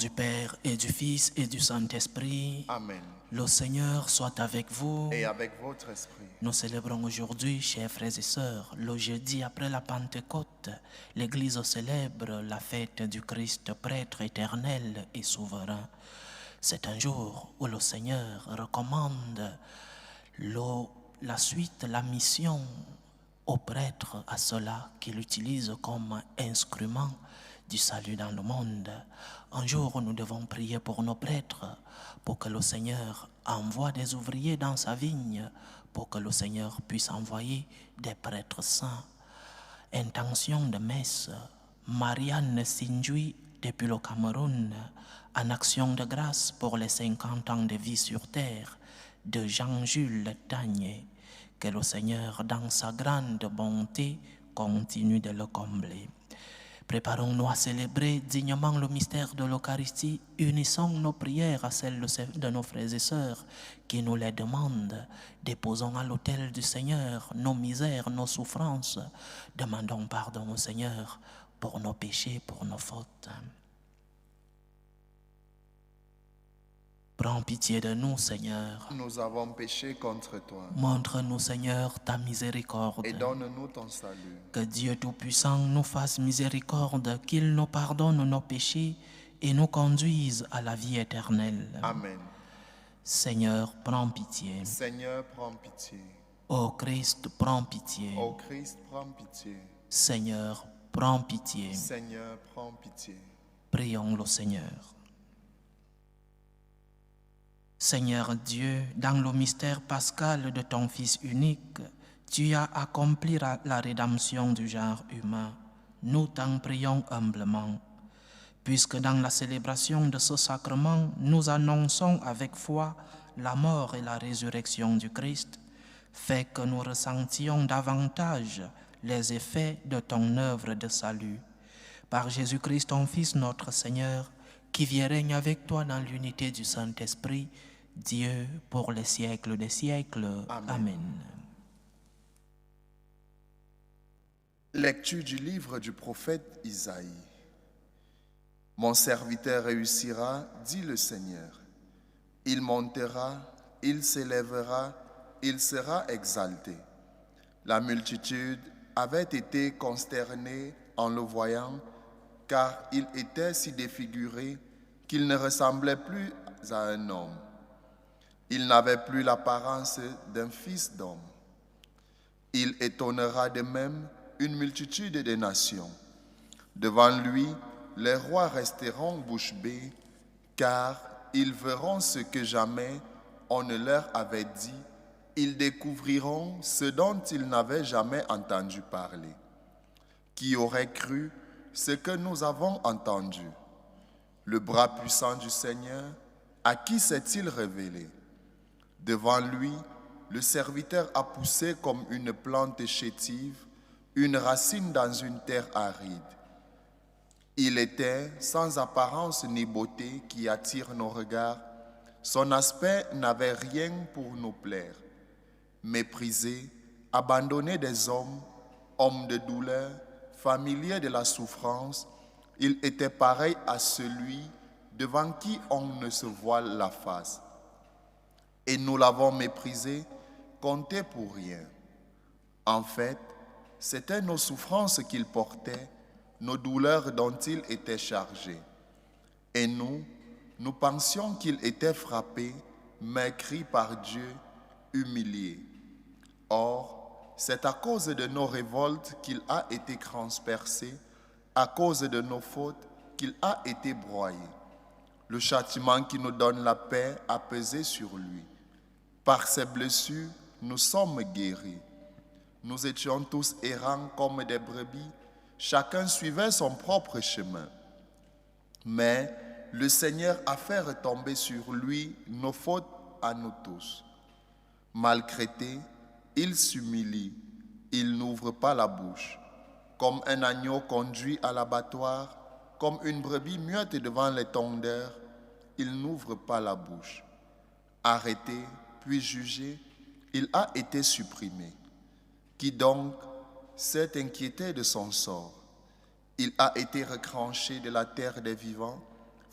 du Père et du Fils et du Saint-Esprit. Amen. Le Seigneur soit avec vous. Et avec votre esprit. Nous célébrons aujourd'hui, chers frères et sœurs, le jeudi après la Pentecôte. L'Église célèbre la fête du Christ, prêtre éternel et souverain. C'est un jour où le Seigneur recommande la suite, la mission aux prêtres, à ceux-là qui l'utilisent comme instrument du salut dans le monde. Un jour où nous devons prier pour nos prêtres, pour que le Seigneur envoie des ouvriers dans sa vigne, pour que le Seigneur puisse envoyer des prêtres saints. Intention de messe, Marianne Sinjui depuis le Cameroun, en action de grâce pour les 50 ans de vie sur terre de Jean-Jules Tagné. Que le Seigneur, dans sa grande bonté, continue de le combler. Préparons-nous à célébrer dignement le mystère de l'Eucharistie. Unissons nos prières à celles de nos frères et sœurs qui nous les demandent. Déposons à l'autel du Seigneur nos misères, nos souffrances. Demandons pardon au Seigneur pour nos péchés, pour nos fautes. Prends pitié de nous, Seigneur. Nous avons péché contre toi. Montre-nous, Seigneur, ta miséricorde. Et donne-nous ton salut. Que Dieu Tout-Puissant nous fasse miséricorde, qu'il nous pardonne nos péchés et nous conduise à la vie éternelle. Amen. Seigneur, prends pitié. Seigneur, prends pitié. Ô Christ, prends pitié. Ô Christ, prends pitié. Seigneur, prends pitié. Seigneur, prends pitié. Prions le Seigneur. Seigneur Dieu, dans le mystère pascal de ton Fils unique, tu as accompli la rédemption du genre humain. Nous t'en prions humblement. Puisque dans la célébration de ce sacrement, nous annonçons avec foi la mort et la résurrection du Christ, fais que nous ressentions davantage les effets de ton œuvre de salut. Par Jésus-Christ, ton Fils, notre Seigneur, qui vit et règne avec toi dans l'unité du Saint-Esprit, Dieu pour les siècles des siècles. Amen. Amen. Lecture du livre du prophète Isaïe. Mon serviteur réussira, dit le Seigneur. Il montera, il s'élèvera, il sera exalté. La multitude avait été consternée en le voyant, car il était si défiguré qu'il ne ressemblait plus à un homme. Il n'avait plus l'apparence d'un fils d'homme. Il étonnera de même une multitude de nations. Devant lui, les rois resteront bouche bée, car ils verront ce que jamais on ne leur avait dit. Ils découvriront ce dont ils n'avaient jamais entendu parler. Qui aurait cru ce que nous avons entendu? Le bras puissant du Seigneur, à qui s'est-il révélé? Devant lui, le serviteur a poussé comme une plante chétive, une racine dans une terre aride. Il était sans apparence ni beauté qui attire nos regards. Son aspect n'avait rien pour nous plaire. Méprisé, abandonné des hommes, homme de douleur, familier de la souffrance, il était pareil à celui devant qui on ne se voile la face. Et nous l'avons méprisé, compté pour rien. En fait, c'était nos souffrances qu'il portait, nos douleurs dont il était chargé. Et nous pensions qu'il était frappé, maigri par Dieu, humilié. Or, c'est à cause de nos révoltes qu'il a été transpercé, à cause de nos fautes qu'il a été broyé. Le châtiment qui nous donne la paix a pesé sur lui. Par ses blessures, nous sommes guéris. Nous étions tous errants comme des brebis, chacun suivait son propre chemin. Mais le Seigneur a fait retomber sur lui nos fautes à nous tous. Maltraité, il s'humilie, il n'ouvre pas la bouche. Comme un agneau conduit à l'abattoir, comme une brebis muette devant les tondeurs, il n'ouvre pas la bouche. Arrêté, puis jugé, il a été supprimé. Qui donc s'est inquiété de son sort? Il a été retranché de la terre des vivants,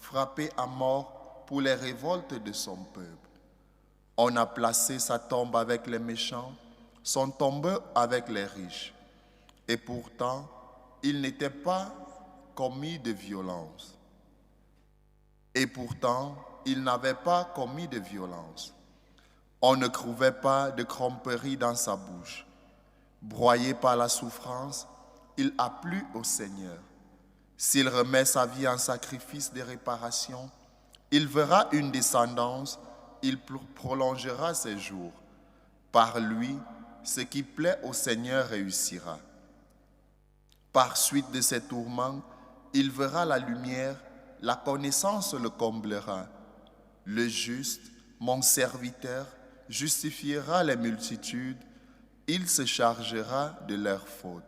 frappé à mort pour les révoltes de son peuple. On a placé sa tombe avec les méchants, son tombeau avec les riches. Et pourtant, il n'était pas commis de violence. Et pourtant, il n'avait pas commis de violence. On ne trouvait pas de tromperie dans sa bouche. Broyé par la souffrance, il a plu au Seigneur. S'il remet sa vie en sacrifice de réparation, il verra une descendance, il prolongera ses jours. Par lui, ce qui plaît au Seigneur réussira. Par suite de ses tourments, il verra la lumière, la connaissance le comblera. Le juste, mon serviteur, justifiera les multitudes, il se chargera de leurs fautes.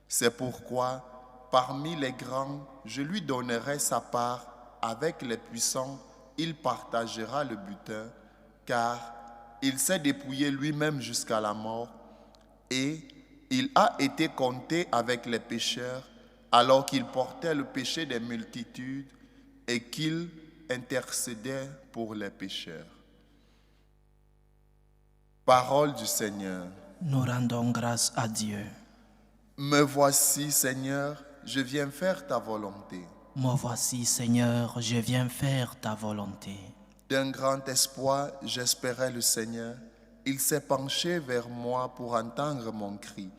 C'est pourquoi, parmi les grands, je lui donnerai sa part, avec les puissants, il partagera le butin, car il s'est dépouillé lui-même jusqu'à la mort, et il a été compté avec les pécheurs, alors qu'il portait le péché des multitudes et qu'il intercédait pour les pécheurs. Parole du Seigneur. Nous rendons grâce à Dieu. Me voici, Seigneur, je viens faire ta volonté. Me voici, Seigneur, je viens faire ta volonté. D'un grand espoir, j'espérais le Seigneur. Il s'est penché vers moi pour entendre mon cri.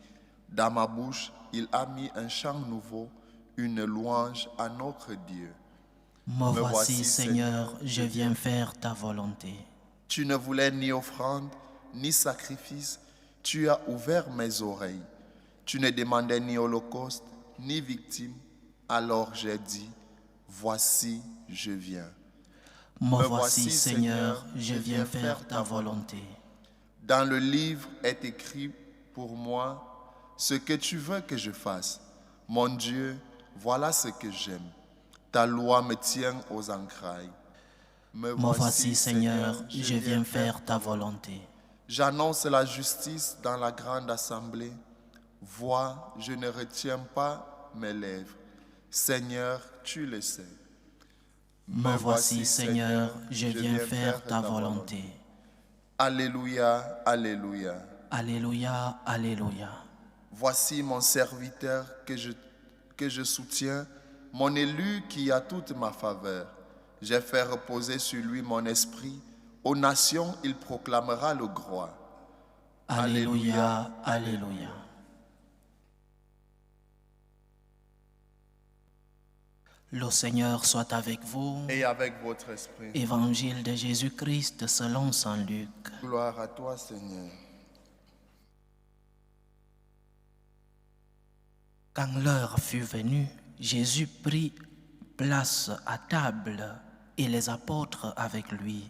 Dans ma bouche, il a mis un chant nouveau, une louange à notre Dieu. Me voici, Seigneur, je viens faire ta volonté. Tu ne voulais ni offrande, ni sacrifice. Tu as ouvert mes oreilles. Tu ne demandais ni holocauste, ni victime. Alors j'ai dit, voici, je viens. Me voici, Seigneur, je viens faire ta volonté. Dans le livre est écrit pour moi ce que tu veux que je fasse. Mon Dieu, voilà ce que j'aime. Ta loi me tient aux entrailles. Me voici, Seigneur, je viens faire ta volonté. J'annonce la justice dans la grande assemblée. Vois, je ne retiens pas mes lèvres. Seigneur, tu le sais. Me voici, Seigneur, je viens faire ta volonté. Alléluia, alléluia. Alléluia, alléluia. Voici mon serviteur que je soutiens, mon élu qui a toute ma faveur. J'ai fait reposer sur lui mon esprit. Aux nations, il proclamera le droit. Alléluia, alléluia. Le Seigneur soit avec vous. Et avec votre esprit. Évangile de Jésus-Christ selon saint Luc. Gloire à toi, Seigneur. Quand l'heure fut venue, Jésus prit place à table et les apôtres avec lui.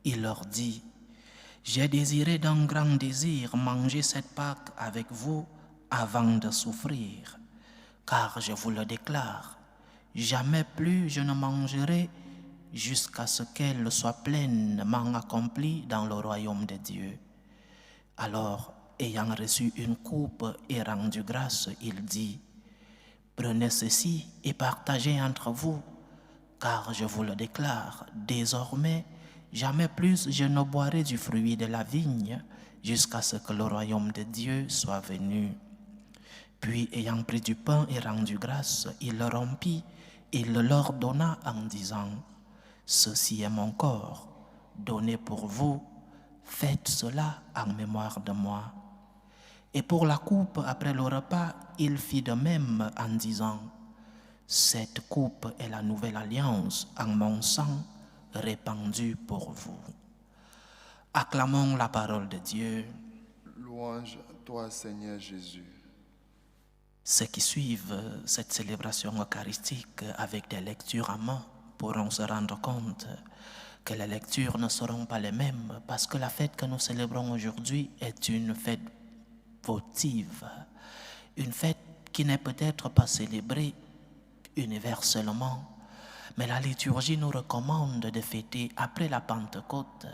Il leur dit, « J'ai désiré d'un grand désir manger cette Pâque avec vous avant de souffrir, car je vous le déclare, jamais plus je ne mangerai jusqu'à ce qu'elle soit pleinement accomplie dans le royaume de Dieu. » Alors, ayant reçu une coupe et rendu grâce, il dit, « Prenez ceci et partagez entre vous, car je vous le déclare, désormais, jamais plus je ne boirai du fruit de la vigne jusqu'à ce que le royaume de Dieu soit venu. » Puis, ayant pris du pain et rendu grâce, il le rompit et le leur donna en disant, « Ceci est mon corps, donné pour vous, faites cela en mémoire de moi. » Et pour la coupe, après le repas, il fit de même en disant, « Cette coupe est la nouvelle alliance en mon sang, répandu pour vous. » Acclamons la parole de Dieu. Louange à toi, Seigneur Jésus. Ceux qui suivent cette célébration eucharistique avec des lectures à main pourront se rendre compte que les lectures ne seront pas les mêmes parce que la fête que nous célébrons aujourd'hui est une fête votive, une fête qui n'est peut-être pas célébrée universellement, mais la liturgie nous recommande de fêter après la Pentecôte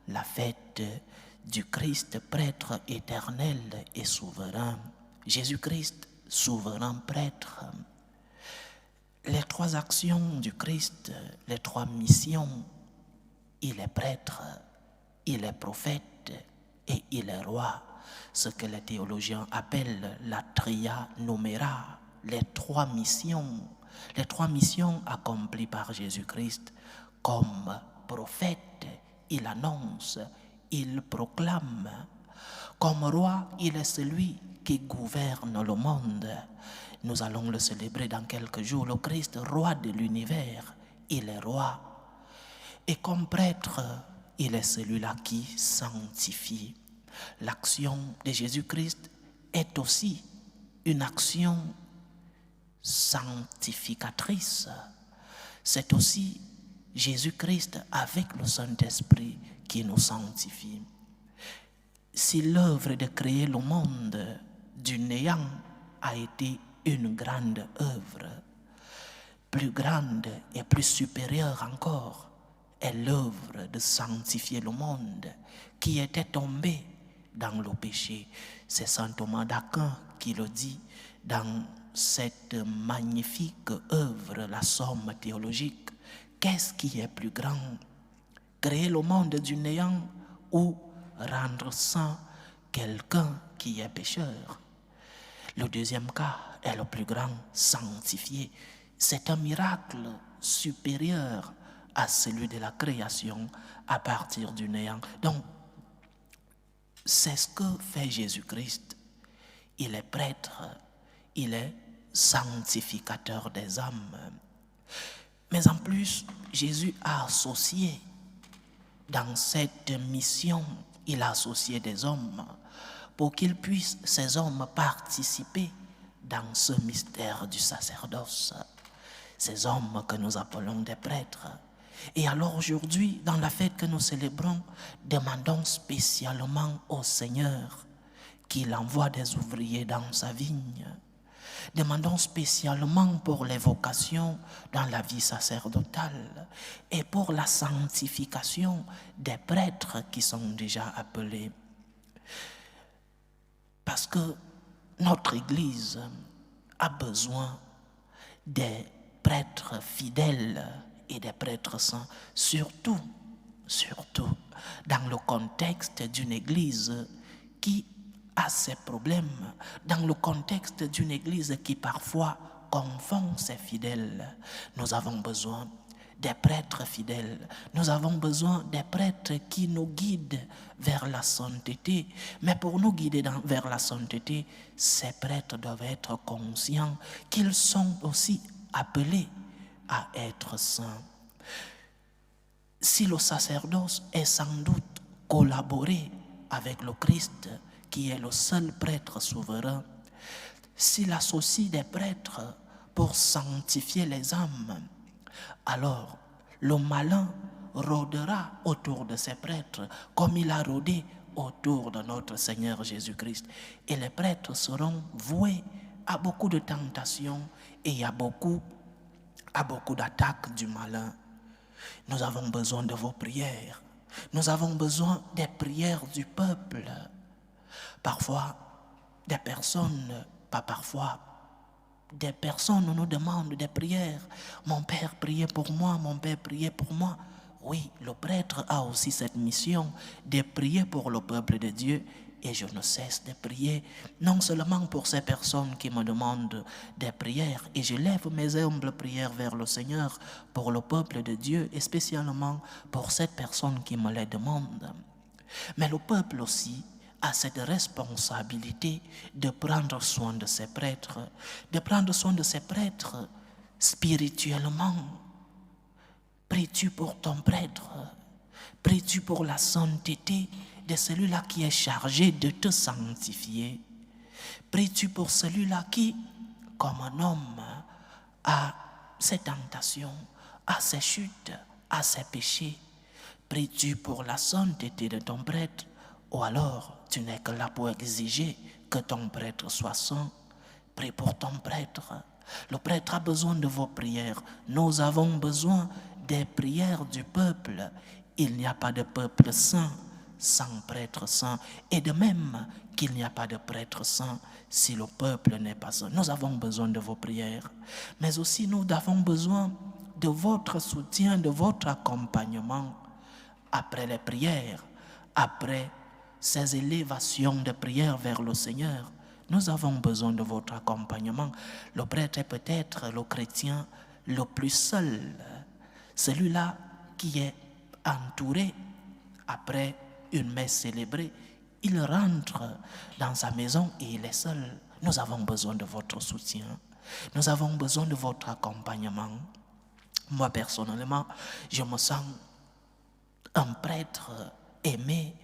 la fête du Christ prêtre éternel et souverain. Jésus-Christ, souverain prêtre. Les trois actions du Christ, les trois missions, il est prêtre, il est prophète et il est roi. Ce que les théologiens appellent la tria numera, les trois missions accomplies par Jésus-Christ. Comme prophète, il annonce, il proclame. Comme roi, il est celui qui gouverne le monde. Nous allons le célébrer dans quelques jours, le Christ, roi de l'univers, il est roi. Et comme prêtre, il est celui-là qui sanctifie. L'action de Jésus-Christ est aussi une action sanctificatrice. C'est aussi Jésus-Christ avec le Saint-Esprit qui nous sanctifie. Si l'œuvre de créer le monde du néant a été une grande œuvre, plus grande et plus supérieure encore est l'œuvre de sanctifier le monde qui était tombé dans le péché. C'est saint Thomas d'Aquin qui le dit dans cette magnifique œuvre, la Somme théologique. Qu'est-ce qui est plus grand? Créer le monde du néant ou rendre saint quelqu'un qui est pécheur? Le deuxième cas est le plus grand, sanctifier. C'est un miracle supérieur à celui de la création à partir du néant. Donc, c'est ce que fait Jésus-Christ. Il est prêtre, il est sanctificateur des âmes. Mais en plus, Jésus a associé dans cette mission, il a associé des hommes pour qu'ils puissent, ces hommes, participer dans ce mystère du sacerdoce. Ces hommes que nous appelons des prêtres. Et alors aujourd'hui, dans la fête que nous célébrons, demandons spécialement au Seigneur qu'il envoie des ouvriers dans sa vigne. Demandons spécialement pour les vocations dans la vie sacerdotale et pour la sanctification des prêtres qui sont déjà appelés. Parce que notre Église a besoin des prêtres fidèles et des prêtres saints, surtout dans le contexte d'une Église qui a ses problèmes, dans le contexte d'une Église qui parfois confond ses fidèles. Nous avons besoin des prêtres fidèles. Nous avons besoin des prêtres qui nous guident vers la sainteté. Mais pour nous guider vers la sainteté, ces prêtres doivent être conscients qu'ils sont aussi appelés à être saints. Si le sacerdoce est sans doute collaboré avec le Christ, qui est le seul prêtre souverain, s'il associe des prêtres pour sanctifier les âmes, alors le malin rôdera autour de ces prêtres comme il a rôdé autour de notre Seigneur Jésus-Christ. Et les prêtres seront voués à beaucoup de tentations et à beaucoup d'attaques du malin. Nous avons besoin de vos prières. Nous avons besoin des prières du peuple. Parfois, des personnes nous demandent des prières. Mon Père priait pour moi, mon Père priait pour moi. Oui, le prêtre a aussi cette mission de prier pour le peuple de Dieu. Et je ne cesse de prier, non seulement pour ces personnes qui me demandent des prières, et je lève mes humbles prières vers le Seigneur pour le peuple de Dieu, et spécialement pour cette personne qui me les demande. Mais le peuple aussi a cette responsabilité de prendre soin de ses prêtres, spirituellement. Pries-tu pour ton prêtre? Pries-tu pour la sainteté de celui-là qui est chargé de te sanctifier? Pries-tu pour celui-là qui, comme un homme, a ses tentations, a ses chutes, a ses péchés? Pries-tu pour la sainteté de ton prêtre? Ou alors, tu n'es que là pour exiger que ton prêtre soit saint? Prie pour ton prêtre. Le prêtre a besoin de vos prières. Nous avons besoin des prières du peuple. Il n'y a pas de peuple saint sans prêtre saint, et de même qu'il n'y a pas de prêtre saint si le peuple n'est pas saint. Nous avons besoin de vos prières, mais aussi nous avons besoin de votre soutien, de votre accompagnement après les prières, après ces élévations de prière vers le Seigneur. Nous avons besoin de votre accompagnement. Le prêtre est peut-être le chrétien le plus seul, celui-là qui est entouré après une messe célébrée. Il rentre dans sa maison et il est seul. Nous avons besoin de votre soutien. Nous avons besoin de votre accompagnement. Moi, personnellement, je me sens un prêtre aimé,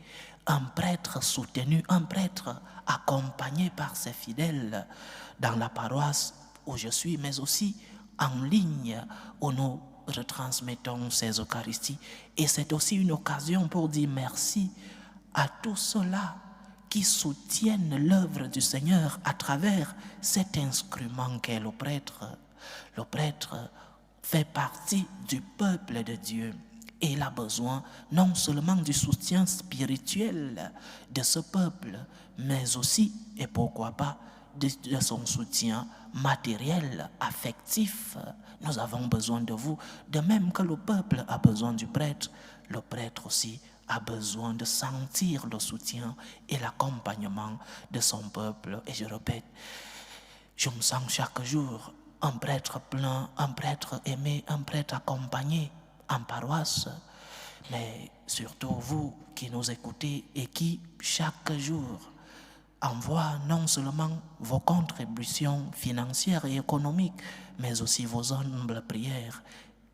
un prêtre soutenu, un prêtre accompagné par ses fidèles dans la paroisse où je suis, mais aussi en ligne où nous retransmettons ces Eucharisties. Et c'est aussi une occasion pour dire merci à tous ceux-là qui soutiennent l'œuvre du Seigneur à travers cet instrument qu'est le prêtre. Le prêtre fait partie du peuple de Dieu. Et il a besoin non seulement du soutien spirituel de ce peuple, mais aussi, et pourquoi pas, de son soutien matériel, affectif. Nous avons besoin de vous, de même que le peuple a besoin du prêtre, le prêtre aussi a besoin de sentir le soutien et l'accompagnement de son peuple. Et je répète, je me sens chaque jour un prêtre plein, un prêtre aimé, un prêtre accompagné en paroisse, mais surtout vous qui nous écoutez et qui chaque jour envoie non seulement vos contributions financières et économiques, mais aussi vos humbles prières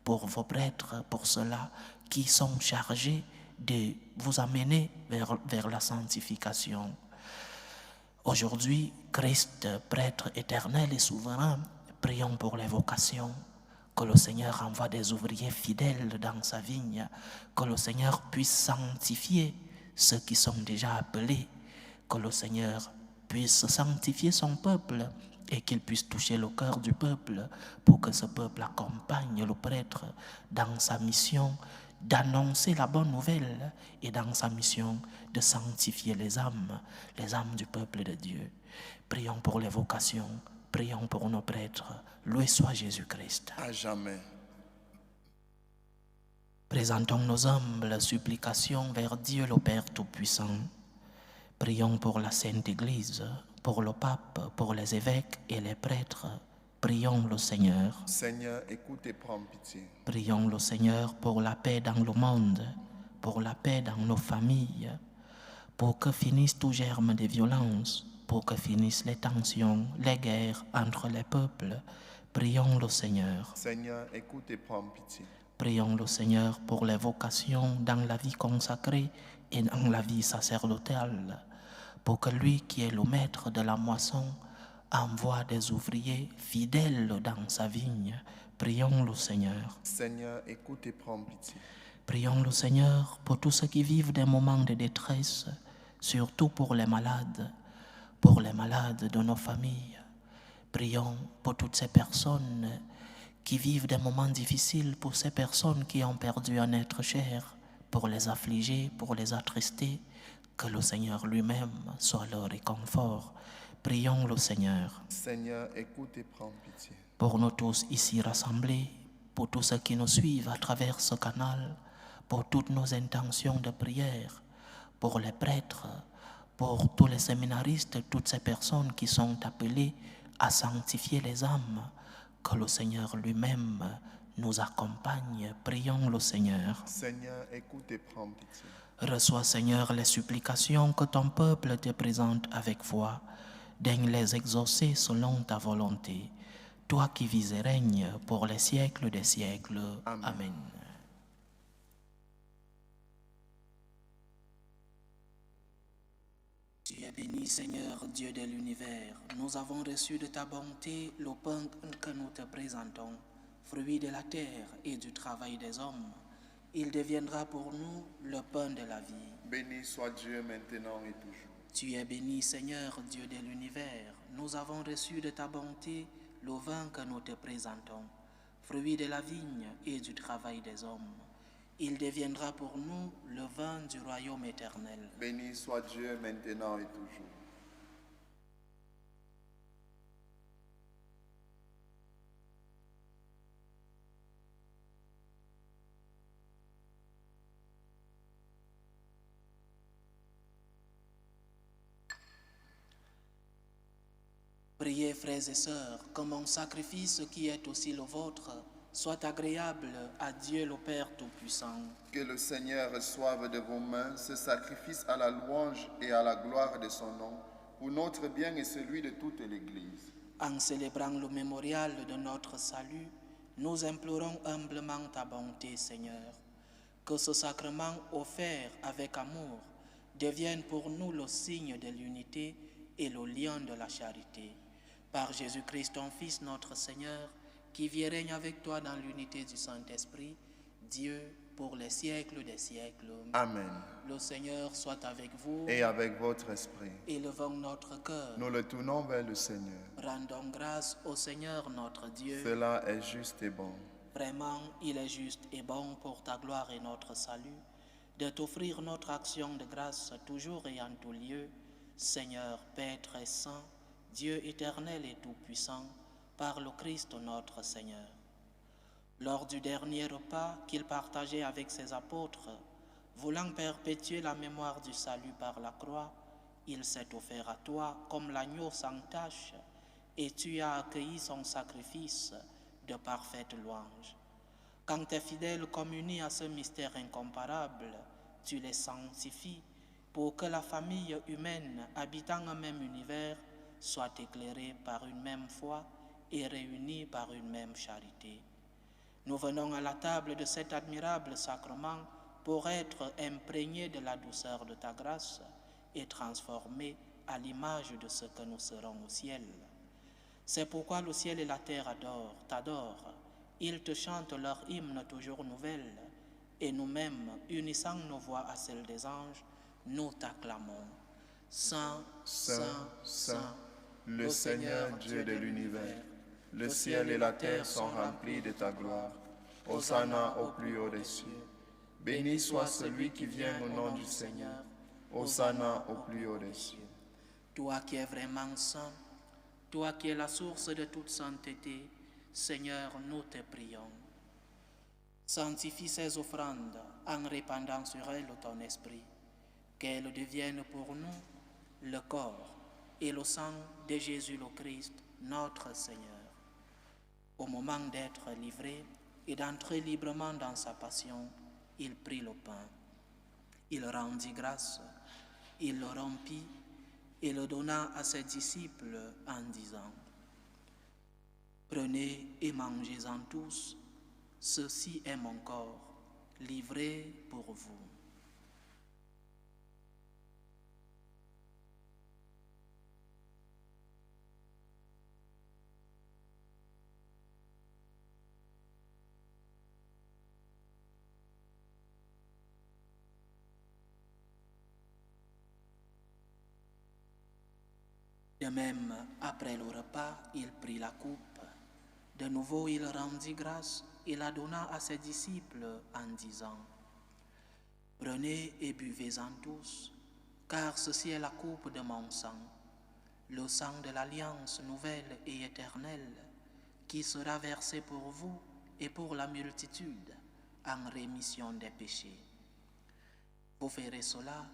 pour vos prêtres, pour ceux-là qui sont chargés de vous amener vers la sanctification. Aujourd'hui, Christ, prêtre éternel et souverain, prions pour les vocations, que le Seigneur envoie des ouvriers fidèles dans sa vigne, que le Seigneur puisse sanctifier ceux qui sont déjà appelés, que le Seigneur puisse sanctifier son peuple et qu'il puisse toucher le cœur du peuple pour que ce peuple accompagne le prêtre dans sa mission d'annoncer la bonne nouvelle et dans sa mission de sanctifier les âmes du peuple de Dieu. Prions pour les vocations, prions pour nos prêtres. Loué soit Jésus-Christ. À jamais. Présentons nos humbles supplications vers Dieu le Père Tout-Puissant. Prions pour la Sainte Église, pour le pape, pour les évêques et les prêtres. Prions le Seigneur. Seigneur, écoute et prends pitié. Prions le Seigneur pour la paix dans le monde, pour la paix dans nos familles, pour que finissent tout germe de violence, pour que finissent les tensions, les guerres entre les peuples. Prions le Seigneur. Seigneur, écoute et prends pitié. Prions le Seigneur pour les vocations dans la vie consacrée et dans la vie sacerdotale, pour que lui qui est le maître de la moisson envoie des ouvriers fidèles dans sa vigne. Prions le Seigneur. Seigneur, écoute et prends pitié. Prions le Seigneur pour tous ceux qui vivent des moments de détresse, surtout pour les malades de nos familles. Prions pour toutes ces personnes qui vivent des moments difficiles, pour ces personnes qui ont perdu un être cher, pour les affligés, pour les attristés, que le Seigneur lui-même soit leur réconfort. Prions le Seigneur. Seigneur, écoute et prends pitié. Pour nous tous ici rassemblés, pour tous ceux qui nous suivent à travers ce canal, pour toutes nos intentions de prière, pour les prêtres, pour tous les séminaristes, toutes ces personnes qui sont appelées à sanctifier les âmes, que le Seigneur lui-même nous accompagne. Prions le Seigneur. Seigneur, écoute et prends pitié. Reçois, Seigneur, les supplications que ton peuple te présente avec foi. Daigne les exaucer selon ta volonté. Toi qui vis et règnes pour les siècles des siècles. Amen. Amen. Tu es béni, Seigneur, Dieu de l'univers. Nous avons reçu de ta bonté le pain que nous te présentons, fruit de la terre et du travail des hommes. Il deviendra pour nous le pain de la vie. Béni soit Dieu maintenant et toujours. Tu es béni, Seigneur, Dieu de l'univers. Nous avons reçu de ta bonté le vin que nous te présentons, fruit de la vigne et du travail des hommes. Il deviendra pour nous le vin du royaume éternel. Béni soit Dieu maintenant et toujours. Priez, frères et sœurs, que mon sacrifice qui est aussi le vôtre soit agréable à Dieu le Père Tout-Puissant. Que le Seigneur reçoive de vos mains ce sacrifice à la louange et à la gloire de son nom, pour notre bien et celui de toute l'Église. En célébrant le mémorial de notre salut, nous implorons humblement ta bonté, Seigneur. Que ce sacrement offert avec amour devienne pour nous le signe de l'unité et le lien de la charité. Par Jésus-Christ, ton Fils, notre Seigneur, qui vit et règne avec toi dans l'unité du Saint-Esprit, Dieu, pour les siècles des siècles. Amen. Le Seigneur soit avec vous. Et avec votre esprit. Élevons notre cœur. Nous le tournons vers le Seigneur. Rendons grâce au Seigneur notre Dieu. Cela est juste et bon. Vraiment, il est juste et bon pour ta gloire et notre salut, de t'offrir notre action de grâce toujours et en tout lieu, Seigneur, Père très saint, Dieu éternel et tout-puissant, par le Christ notre Seigneur. Lors du dernier repas qu'il partageait avec ses apôtres, voulant perpétuer la mémoire du salut par la croix, il s'est offert à toi comme l'agneau sans tache, et tu as accueilli son sacrifice de parfaite louange. Quand tes fidèles communient à ce mystère incomparable, tu les sanctifies pour que la famille humaine habitant un même univers soit éclairée par une même foi et réunie par une même charité. Nous venons à la table de cet admirable sacrement pour être imprégnés de la douceur de ta grâce et transformés à l'image de ce que nous serons au ciel. C'est pourquoi le ciel et la terre t'adorent. Ils te chantent leur hymne toujours nouvelle, et nous-mêmes, unissant nos voix à celles des anges, nous t'acclamons. Saint, Saint, Saint, le Seigneur Dieu de l'univers, le ciel et la terre sont remplis de ta gloire. Hosanna au plus haut des cieux. Béni soit celui qui vient au nom du Seigneur. Hosanna au plus haut des cieux. Toi qui es vraiment saint, toi qui es la source de toute sainteté, Seigneur, nous te prions. Sanctifie ces offrandes en répandant sur elles ton esprit, qu'elles deviennent pour nous le corps et le sang de Jésus le Christ, notre Seigneur. Au moment d'être livré et d'entrer librement dans sa passion, il prit le pain. Il rendit grâce, il le rompit et le donna à ses disciples en disant : Prenez et mangez-en tous, ceci est mon corps, livré pour vous. De même, après le repas, il prit la coupe. De nouveau, il rendit grâce et la donna à ses disciples en disant : Prenez et buvez-en tous, car ceci est la coupe de mon sang, le sang de l'alliance nouvelle et éternelle, qui sera versé pour vous et pour la multitude en rémission des péchés. Vous ferez cela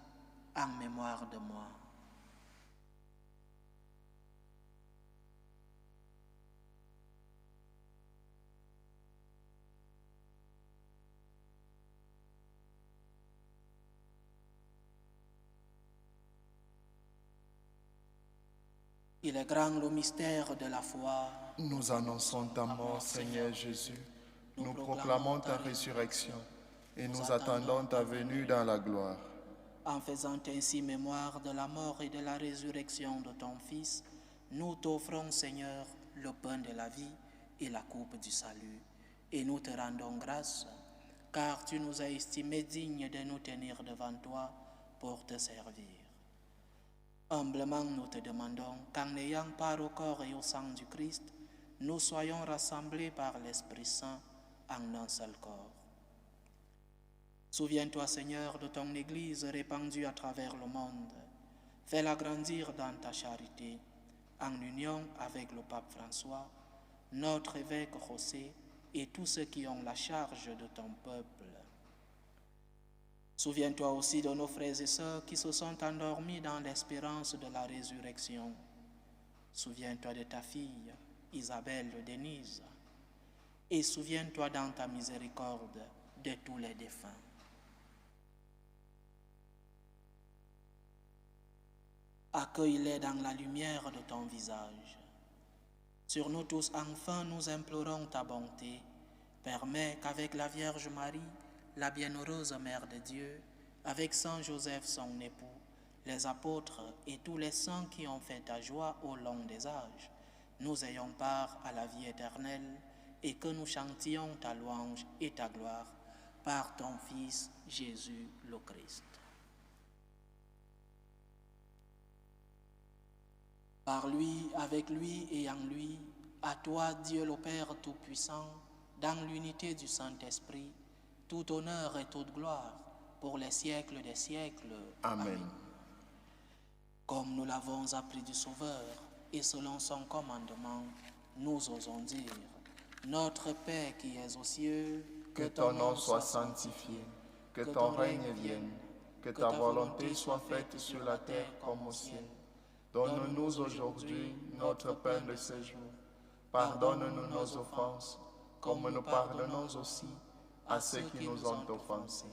en mémoire de moi. Il est grand le mystère de la foi. Nous annonçons ta mort, Seigneur Jésus. Nous proclamons ta résurrection et nous attendons ta venue dans la gloire. En faisant ainsi mémoire de la mort et de la résurrection de ton Fils, nous t'offrons, Seigneur, le pain de la vie et la coupe du salut. Et nous te rendons grâce, car tu nous as estimés dignes de nous tenir devant toi pour te servir. Humblement, nous te demandons qu'en ayant part au corps et au sang du Christ, nous soyons rassemblés par l'Esprit Saint en un seul corps. Souviens-toi, Seigneur, de ton Église répandue à travers le monde. Fais-la grandir dans ta charité, en union avec le pape François, notre évêque José et tous ceux qui ont la charge de ton peuple. Souviens-toi aussi de nos frères et sœurs qui se sont endormis dans l'espérance de la résurrection. Souviens-toi de ta fille, Isabelle Denise, et souviens-toi dans ta miséricorde de tous les défunts. Accueille-les dans la lumière de ton visage. Sur nous tous, enfin, nous implorons ta bonté. Permets qu'avec la Vierge Marie, la bienheureuse Mère de Dieu, avec Saint Joseph son époux, les apôtres et tous les saints qui ont fait ta joie au long des âges, nous ayons part à la vie éternelle et que nous chantions ta louange et ta gloire par ton Fils Jésus le Christ. Par lui, avec lui et en lui, à toi, Dieu le Père Tout-Puissant, dans l'unité du Saint-Esprit, tout honneur et toute gloire pour les siècles des siècles. Amen. Comme nous l'avons appris du Sauveur, et selon son commandement, nous osons dire, Notre Père qui es aux cieux, que ton nom soit sanctifié, que ton règne vienne, que ta volonté soit faite sur la terre comme au ciel. Donne-nous aujourd'hui notre pain de ce jour. Pardonne-nous nos offenses, comme nous pardonnons aussi à ceux qui nous ont offensés.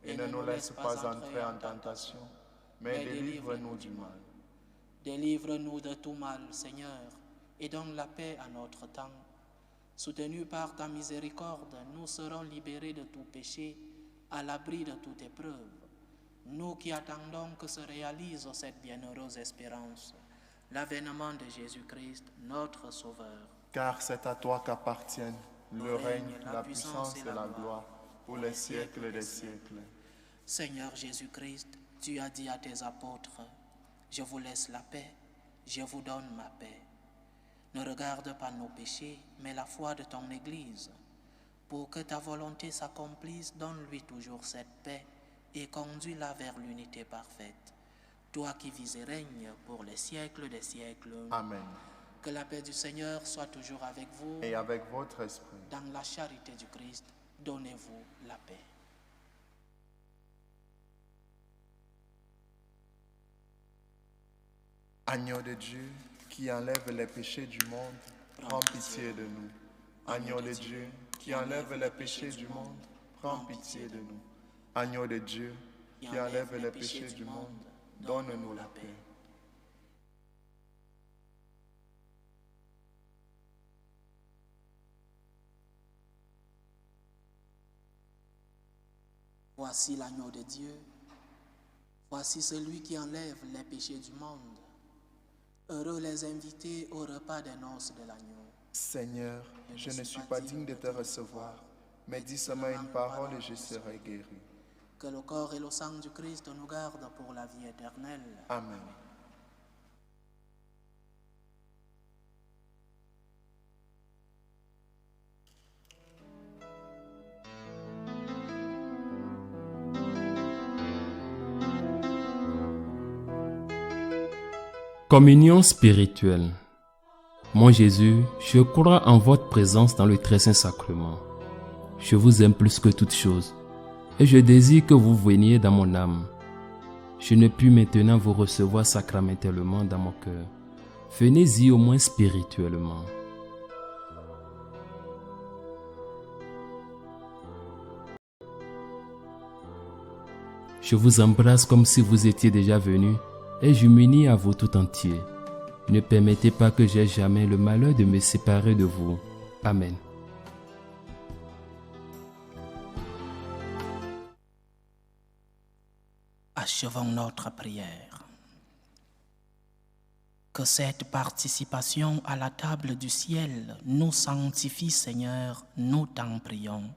Et ne nous laisse pas entrer en tentation, mais délivre-nous du mal. Délivre-nous de tout mal, Seigneur, et donne la paix à notre temps. Soutenus par ta miséricorde, nous serons libérés de tout péché, à l'abri de toute épreuve. Nous qui attendons que se réalise cette bienheureuse espérance, l'avènement de Jésus-Christ, notre Sauveur. Car c'est à toi qu'appartiennent le règne, la puissance et la gloire, pour les siècles des siècles. Seigneur Jésus-Christ, tu as dit à tes apôtres, « Je vous laisse la paix, je vous donne ma paix. » Ne regarde pas nos péchés, mais la foi de ton Église. Pour que ta volonté s'accomplisse, donne-lui toujours cette paix et conduis-la vers l'unité parfaite. Toi qui vis et règnes pour les siècles des siècles. Amen. Que la paix du Seigneur soit toujours avec vous. Et avec votre esprit. Dans la charité du Christ, donnez-vous la paix. Agneau de Dieu, qui enlève les péchés du monde, prends pitié de nous. Agneau de Dieu, qui enlève les péchés du monde, prends pitié de nous. Agneau de Dieu, qui enlève les péchés du monde, donne-nous la paix. Voici l'agneau de Dieu. Voici celui qui enlève les péchés du monde. Heureux les invités au repas des noces de l'agneau. Seigneur, je ne suis pas digne de te recevoir, mais dis seulement une parole et je serai guéri. Que le corps et le sang du Christ nous gardent pour la vie éternelle. Amen. Communion spirituelle. Mon Jésus, je crois en votre présence dans le très saint sacrement. Je vous aime plus que toute chose et je désire que vous veniez dans mon âme. Je ne puis maintenant vous recevoir sacramentellement dans mon cœur. Venez-y au moins spirituellement. Je vous embrasse comme si vous étiez déjà venu et je m'unis à vous tout entier. Ne permettez pas que j'aie jamais le malheur de me séparer de vous. Amen. Achevons notre prière. Que cette participation à la table du ciel nous sanctifie, Seigneur, nous t'en prions.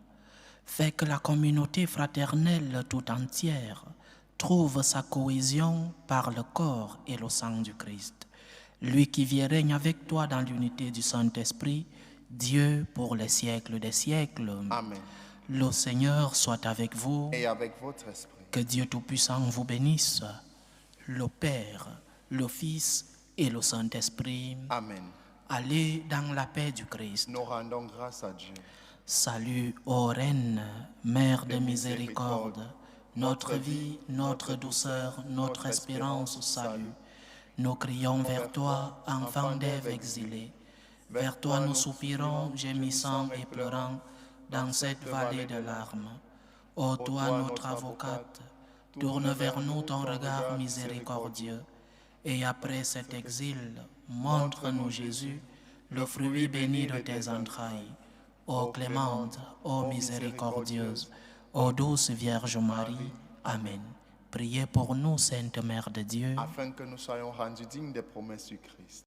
Fais que la communauté fraternelle tout entière trouve sa cohésion par le corps et le sang du Christ. Lui qui vit et règne avec toi dans l'unité du Saint-Esprit, Dieu pour les siècles des siècles. Amen. Le Seigneur soit avec vous. et avec votre esprit. Que Dieu Tout-Puissant vous bénisse, le Père, le Fils et le Saint-Esprit. Amen. Allez dans la paix du Christ. Nous rendons grâce à Dieu. Salut, ô Reine, Mère de miséricorde, notre vie, notre douceur, notre espérance au salut. Nous crions vers toi, enfant d'Ève exilée. Vers toi nous soupirons, gémissant et pleurant, dans cette vallée de larmes. Ô toi, notre avocate, tourne vers nous ton regard miséricordieux, et après cet exil, montre-nous Jésus, le fruit béni de tes entrailles. Ô clémente, ô miséricordieuse, ô douce Vierge Marie. Amen. Priez pour nous, Sainte Mère de Dieu, Afin que nous soyons rendus dignes des promesses du Christ.